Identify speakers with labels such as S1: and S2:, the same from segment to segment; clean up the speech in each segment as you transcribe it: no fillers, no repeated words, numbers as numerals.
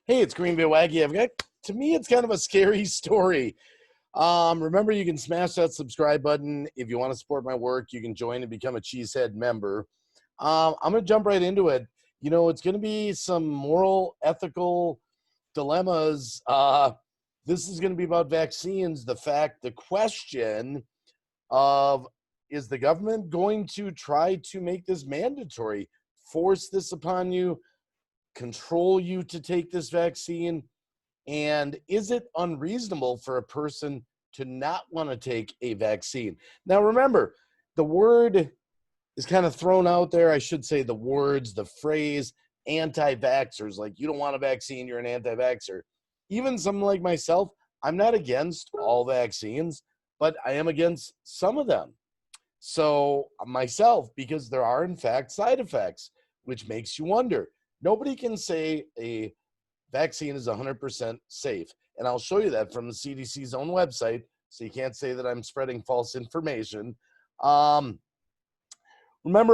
S1: Hey, it's Green Bay Waggy. To me, it's kind of a scary story. Remember, you can smash that subscribe button. If you want to support my work, you can join and become a Cheesehead member. I'm going to jump right into it. You know, it's going to be some moral, ethical dilemmas. This is going to be about vaccines. The question of, is the government going to try to make this mandatory, force this upon you, control you to take this vaccine? And is it unreasonable for a person to not want to take a vaccine? Now, remember, the word is kind of thrown out there. I should say the phrase anti-vaxxers, like you don't want a vaccine, you're an anti-vaxxer. Even someone like myself, I'm not against all vaccines, but I am against some of them. So myself, because there are in fact side effects, which makes you wonder. Nobody can say a vaccine is 100% safe. And I'll show you that from the CDC's own website. So you can't say that I'm spreading false information. Remember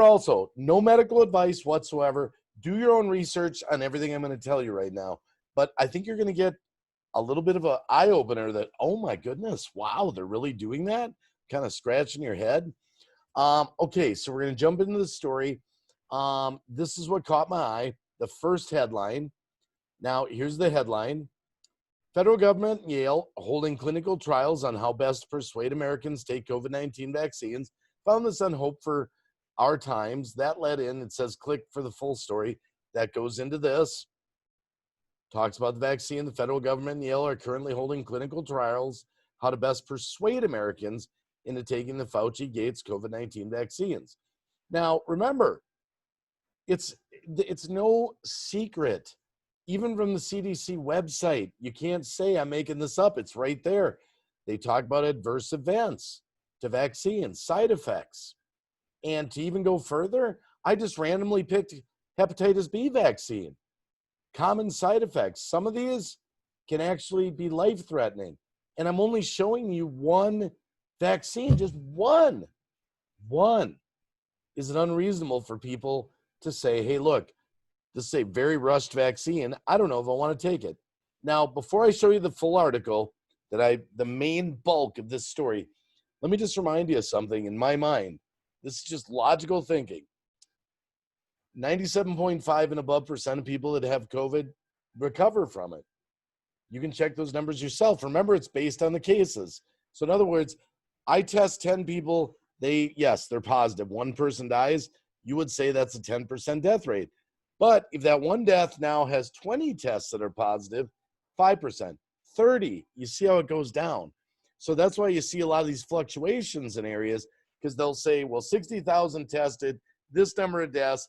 S1: also, no medical advice whatsoever. Do your own research on everything I'm going to tell you right now. But I think you're going to get a little bit of an eye-opener that, oh my goodness, wow, they're really doing that? Kind of scratching your head. Okay, so we're going to jump into the story. This is what caught my eye. The first headline. Now, here's the headline. Federal Government and Yale holding clinical trials on how best to persuade Americans take COVID-19 vaccines. Found this on Hope for Our Times. That led in, it says click for the full story. That goes into this. Talks about the vaccine. The federal government and Yale are currently holding clinical trials, how to best persuade Americans into taking the Fauci-Gates COVID-19 vaccines. Now, remember, it's no secret. Even from the CDC website, you can't say I'm making this up. It's right there. They talk about adverse events to vaccines, side effects. And to even go further, I just randomly picked hepatitis B vaccine. Common side effects. Some of these can actually be life-threatening. And I'm only showing you one vaccine, just one. One. Is it unreasonable for people to say, hey, look, this is a very rushed vaccine. I don't know if I want to take it. Now, before I show you the full article, the main bulk of this story, let me just remind you of something in my mind. This is just logical thinking. 97.5 and above % of people that have COVID recover from it. You can check those numbers yourself. Remember, it's based on the cases. So in other words, I test 10 people. They're positive. One person dies. You would say that's a 10% death rate. But if that one death now has 20 tests that are positive, 5%, 30, you see how it goes down. So that's why you see a lot of these fluctuations in areas, because they'll say, well, 60,000 tested, this number of deaths,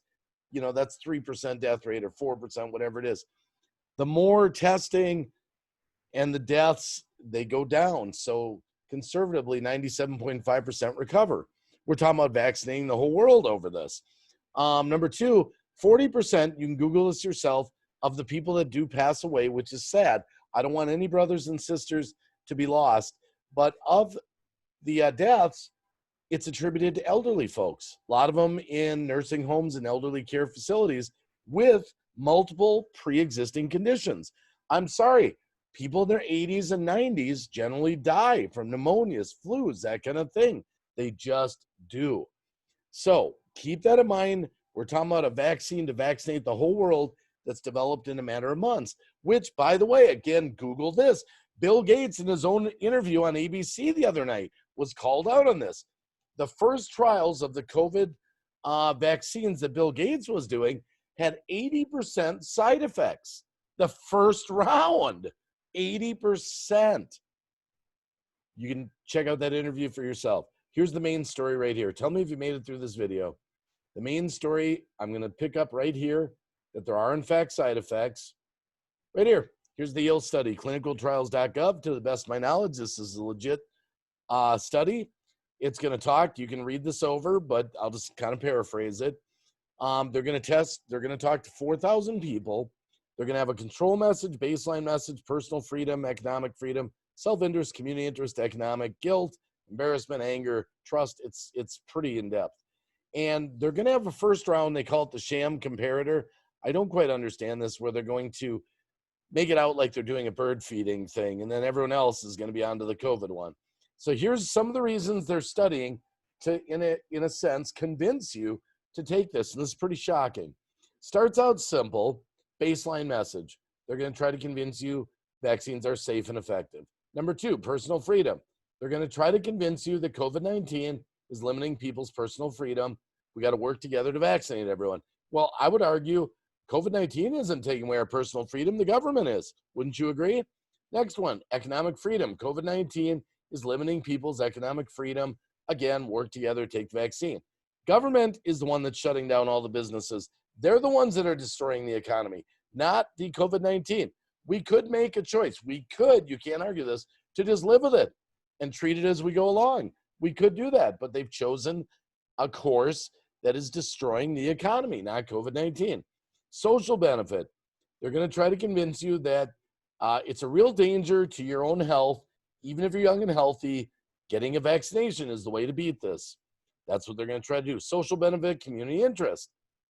S1: that's 3% death rate or 4%, whatever it is. The more testing and the deaths, they go down. So conservatively, 97.5% recover. We're talking about vaccinating the whole world over this. Number two, 40%, you can Google this yourself, of the people that do pass away, which is sad. I don't want any brothers and sisters to be lost. But of the deaths, it's attributed to elderly folks. A lot of them in nursing homes and elderly care facilities with multiple pre-existing conditions. I'm sorry, people in their 80s and 90s generally die from pneumonias, flus, that kind of thing. They just do. So keep that in mind. We're talking about a vaccine to vaccinate the whole world that's developed in a matter of months, which, by the way, again, Google this. Bill Gates, in his own interview on ABC the other night, was called out on this. The first trials of the COVID vaccines that Bill Gates was doing had 80% side effects. The first round, 80%. You can check out that interview for yourself. Here's the main story right here. Tell me if you made it through this video. The main story, I'm going to pick up right here, that there are in fact side effects. Right here. Here's the Yale study, clinicaltrials.gov. To the best of my knowledge, this is a legit study. It's going to talk. You can read this over, but I'll just kind of paraphrase it. They're going to talk to 4,000 people. They're going to have a control message, baseline message, personal freedom, economic freedom, self-interest, community interest, economic, guilt, embarrassment, anger, trust. It's pretty in-depth. And they're going to have a first round. They call it the sham comparator. I don't quite understand this, where they're going to make it out like they're doing a bird feeding thing, and then everyone else is going to be onto the COVID one. So here's some of the reasons they're studying to, in a sense, convince you to take this. And this is pretty shocking. Starts out simple, baseline message. They're going to try to convince you vaccines are safe and effective. Number two, personal freedom. They're going to try to convince you that COVID-19 is limiting people's personal freedom. We got to work together to vaccinate everyone. Well, I would argue COVID-19 isn't taking away our personal freedom. The government is. Wouldn't you agree? Next one, economic freedom. COVID-19 is limiting people's economic freedom. Again, work together, take the vaccine. Government is the one that's shutting down all the businesses. They're the ones that are destroying the economy, not the COVID-19. We could make a choice. We could, you can't argue this, to just live with it and treat it as we go along. We could do that, but they've chosen a course that is destroying the economy, not COVID-19. Social benefit. They're going to try to convince you that it's a real danger to your own health, even if you're young and healthy. Getting a vaccination is the way to beat this. That's what they're going to try to do. Social benefit, community interest.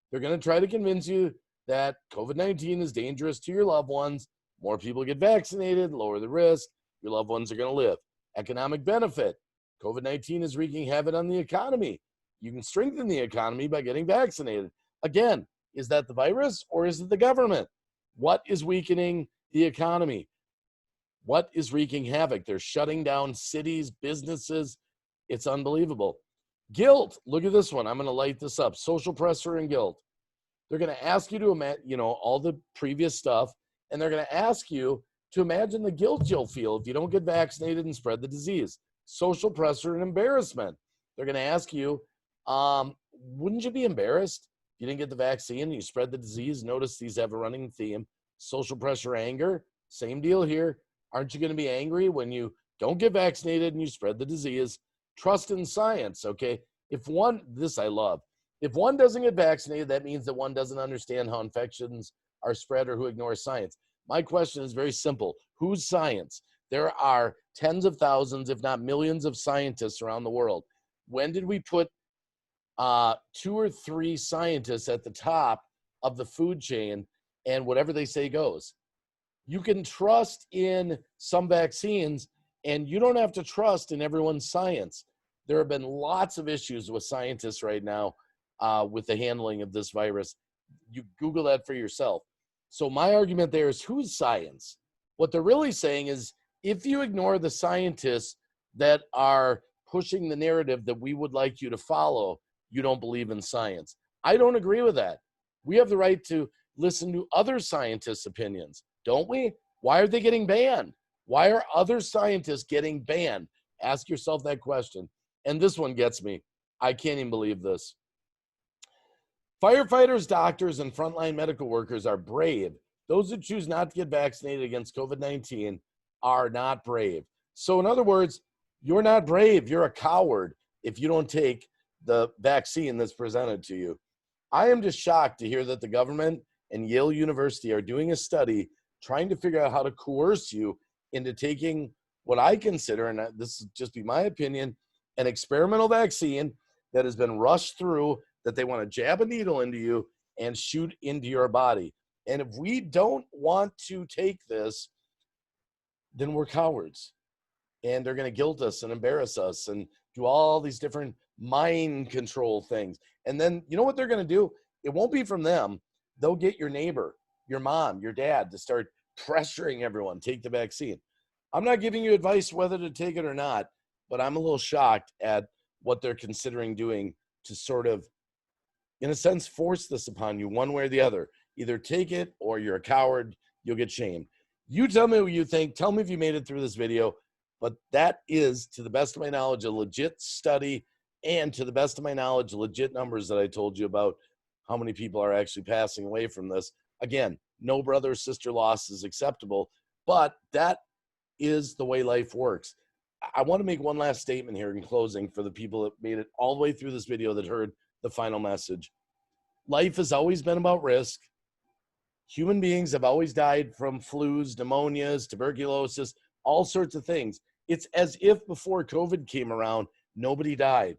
S1: They're going to try to convince you that COVID-19 is dangerous to your loved ones. More people get vaccinated, lower the risk. Your loved ones are going to live. Economic benefit. COVID-19 is wreaking havoc on the economy. You can strengthen the economy by getting vaccinated. Again, is that the virus or is it the government? What is weakening the economy? What is wreaking havoc? They're shutting down cities, businesses. It's unbelievable. Guilt. Look at this one. I'm going to light this up. Social pressure and guilt. They're going to ask you to imagine, all the previous stuff, and they're going to ask you to imagine the guilt you'll feel if you don't get vaccinated and spread the disease. Social pressure and embarrassment. They're going to ask you, wouldn't you be embarrassed if you didn't get the vaccine and you spread the disease? Notice these have a running theme. Social pressure, anger, same deal here. Aren't you going to be angry when you don't get vaccinated and you spread the disease? Trust in science, okay? This I love. If one doesn't get vaccinated, that means that one doesn't understand how infections are spread or who ignores science. My question is very simple. Whose science? There are tens of thousands, if not millions of scientists around the world. When did we put 2 or 3 scientists at the top of the food chain and whatever they say goes? You can trust in some vaccines and you don't have to trust in everyone's science. There have been lots of issues with scientists right now with the handling of this virus. You Google that for yourself. So my argument there is, whose science? What they're really saying is, if you ignore the scientists that are pushing the narrative that we would like you to follow, you don't believe in science. I don't agree with that. We have the right to listen to other scientists' opinions, don't we? Why are they getting banned? Why are other scientists getting banned? Ask yourself that question. And this one gets me. I can't even believe this. Firefighters, doctors, and frontline medical workers are brave. Those who choose not to get vaccinated against COVID-19 are not brave. So in other words, you're not brave. You're a coward if you don't take the vaccine that's presented to you. I am just shocked to hear that the government and Yale University are doing a study trying to figure out how to coerce you into taking what I consider, and this is just be my opinion, an experimental vaccine that has been rushed through, that they want to jab a needle into you and shoot into your body. And if we don't want to take this, then we're cowards. And they're going to guilt us and embarrass us and do all these different mind control things. And then, you know what they're going to do? It won't be from them. They'll get your neighbor, your mom, your dad to start pressuring everyone, take the vaccine. I'm not giving you advice whether to take it or not, but I'm a little shocked at what they're considering doing to sort of, in a sense, force this upon you one way or the other. Either take it or you're a coward, you'll get shamed. You tell me what you think. Tell me if you made it through this video. But that is, to the best of my knowledge, a legit study, and to the best of my knowledge, legit numbers that I told you about how many people are actually passing away from this. Again, no brother or sister loss is acceptable, but that is the way life works. I want to make one last statement here in closing for the people that made it all the way through this video that heard the final message. Life has always been about risk. Human beings have always died from flus, pneumonias, tuberculosis, all sorts of things. It's as if before COVID came around, nobody died.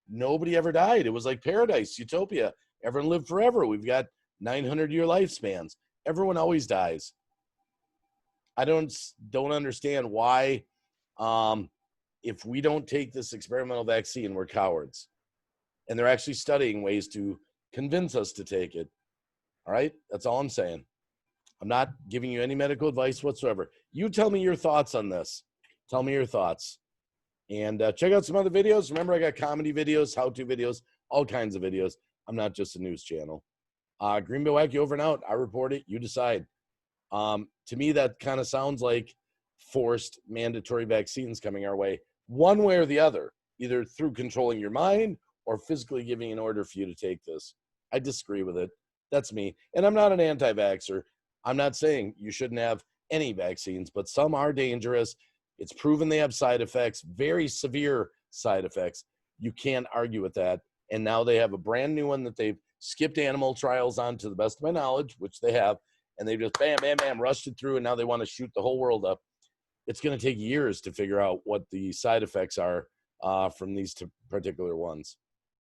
S1: Nobody ever died. It was like paradise, utopia. Everyone lived forever. We've got 900-year lifespans. Everyone always dies. I don't understand why, if we don't take this experimental vaccine, we're cowards. And they're actually studying ways to convince us to take it. All right? That's all I'm saying. I'm not giving you any medical advice whatsoever. You tell me your thoughts on this. Tell me your thoughts. And check out some other videos. Remember, I got comedy videos, how-to videos, all kinds of videos. I'm not just a news channel. Green Bay Wacky over and out. I report it. You decide. To me, that kind of sounds like forced mandatory vaccines coming our way, one way or the other, either through controlling your mind or physically giving an order for you to take this. I disagree with it. That's me. And I'm not an anti-vaxxer. I'm not saying you shouldn't have any vaccines, but some are dangerous. It's proven they have side effects, very severe side effects. You can't argue with that. And now they have a brand new one that they've skipped animal trials on, to the best of my knowledge, which they have. And they just bam, bam, bam, rushed it through, and now they want to shoot the whole world up. It's going to take years to figure out what the side effects are from these particular ones.